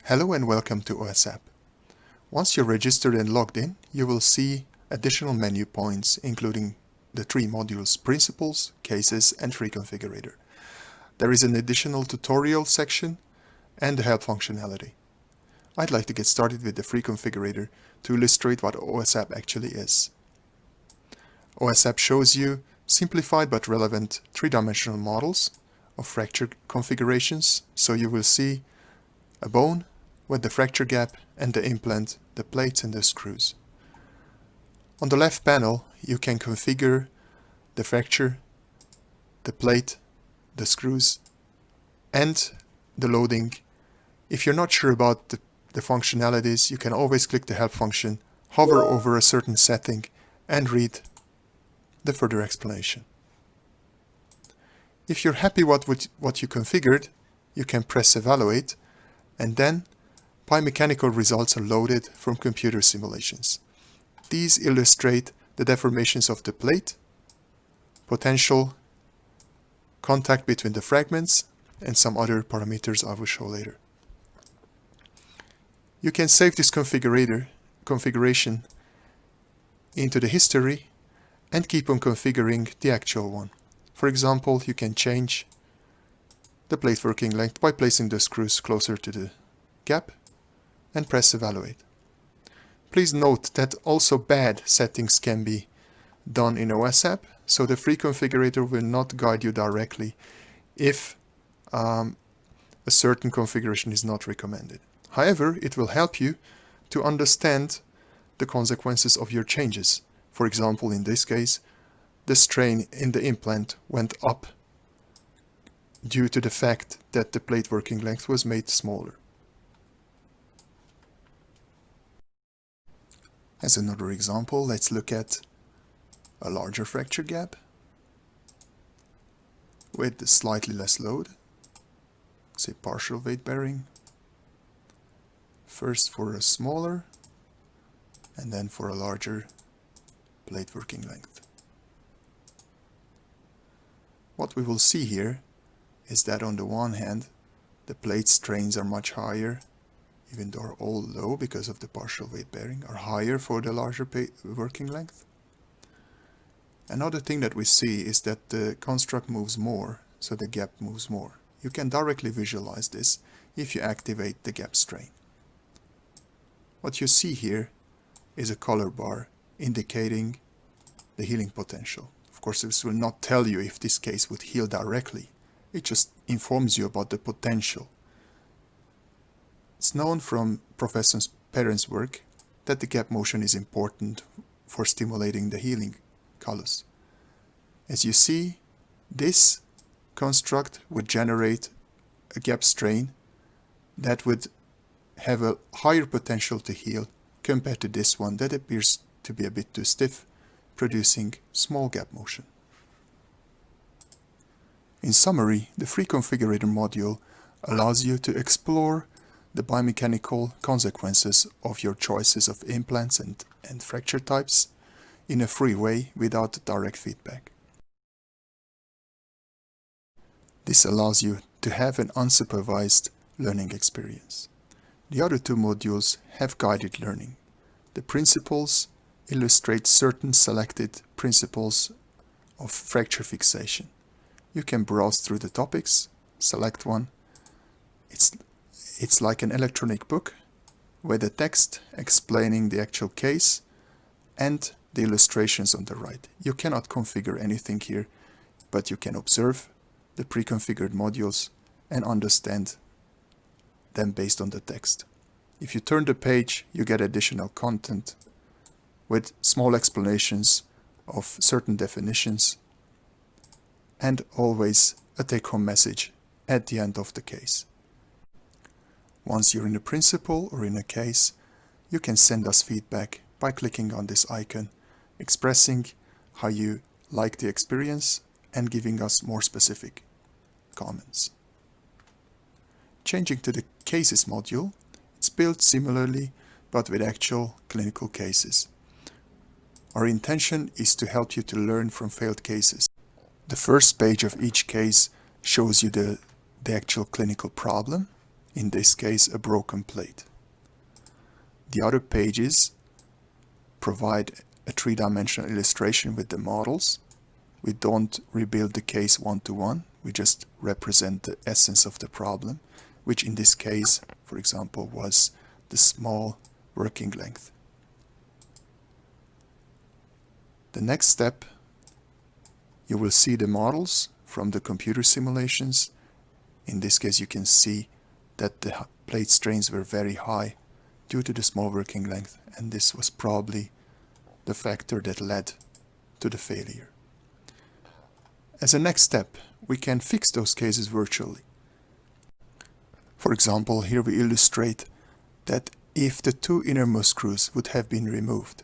Hello and welcome to OSapp. Once you're registered and logged in, you will see additional menu points including the three modules Principles, Cases and Free Configurator. There is an additional tutorial section and the help functionality. I'd like to get started with the Free Configurator to illustrate what OSApp actually is. OSApp shows you simplified but relevant three-dimensional models of fracture configurations, so you will see a bone with the fracture gap and the implant, the plates and the screws. On the left panel you can configure the fracture, the plate, the screws and the loading. If you're not sure about the functionalities, you can always click the help function, hover over a certain setting and read the further explanation. If you're happy with what you configured, you can press evaluate, and then biomechanical results are loaded from computer simulations. These illustrate the deformations of the plate, potential contact between the fragments, and some other parameters I will show later. You can save this configuration into the history and keep on configuring the actual one. For example, you can change the plate working length by placing the screws closer to the gap and press evaluate. Please note that also bad settings can be done in OSApp, so the free configurator will not guide you directly if a certain configuration is not recommended. However, it will help you to understand the consequences of your changes. For example, in this case, the strain in the implant went up due to the fact that the plate working length was made smaller. As another example, let's look at a larger fracture gap with slightly less load, say partial weight bearing. First for a smaller and then for a larger plate working length. What we will see here is that on the one hand the plate strains are much higher, even though are all low because of the partial weight bearing, are higher for the larger working length. Another thing that we see is that the construct moves more, so the gap moves more. You can directly visualize this if you activate the gap strain. What you see here is a color bar indicating the healing potential. Of course, this will not tell you if this case would heal directly. It just informs you about the potential. It's known from Professor Perrin's work that the gap motion is important for stimulating the healing callus. As you see, this construct would generate a gap strain that would have a higher potential to heal compared to this one that appears to be a bit too stiff, producing small gap motion. In summary, the Free Configurator module allows you to explore the biomechanical consequences of your choices of implants and fracture types in a free way without direct feedback. This allows you to have an unsupervised learning experience. The other two modules have guided learning. The principles illustrate certain selected principles of fracture fixation. You can browse through the topics, select one. It's like an electronic book with the text explaining the actual case and the illustrations on the right. You cannot configure anything here, but you can observe the pre-configured modules and understand them based on the text. If you turn the page, you get additional content with small explanations of certain definitions and always a take-home message at the end of the case. Once you're in a principle or in a case, you can send us feedback by clicking on this icon, expressing how you like the experience and giving us more specific comments. Changing to the Cases module, it's built similarly but with actual clinical cases. Our intention is to help you to learn from failed cases. The first page of each case shows you the actual clinical problem in this case a broken plate. The other pages provide a three-dimensional illustration with the models. We don't rebuild the case one-to-one, we just represent the essence of the problem, which in this case, for example, was the small working length. The next step, you will see the models from the computer simulations. In this case you can see that the plate strains were very high due to the small working length, and this was probably the factor that led to the failure. As a next step, we can fix those cases virtually. For example, here we illustrate that if the two innermost screws would have been removed,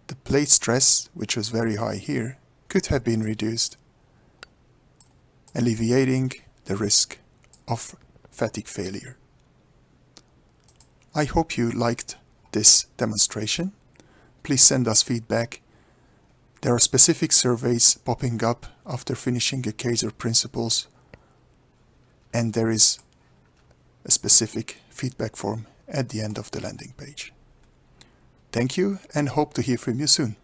the plate stress, which was very high here, could have been reduced, alleviating the risk of fatigue failure. I hope you liked this demonstration. Please send us feedback. There are specific surveys popping up after finishing a case or principles, and there is a specific feedback form at the end of the landing page. Thank you and hope to hear from you soon.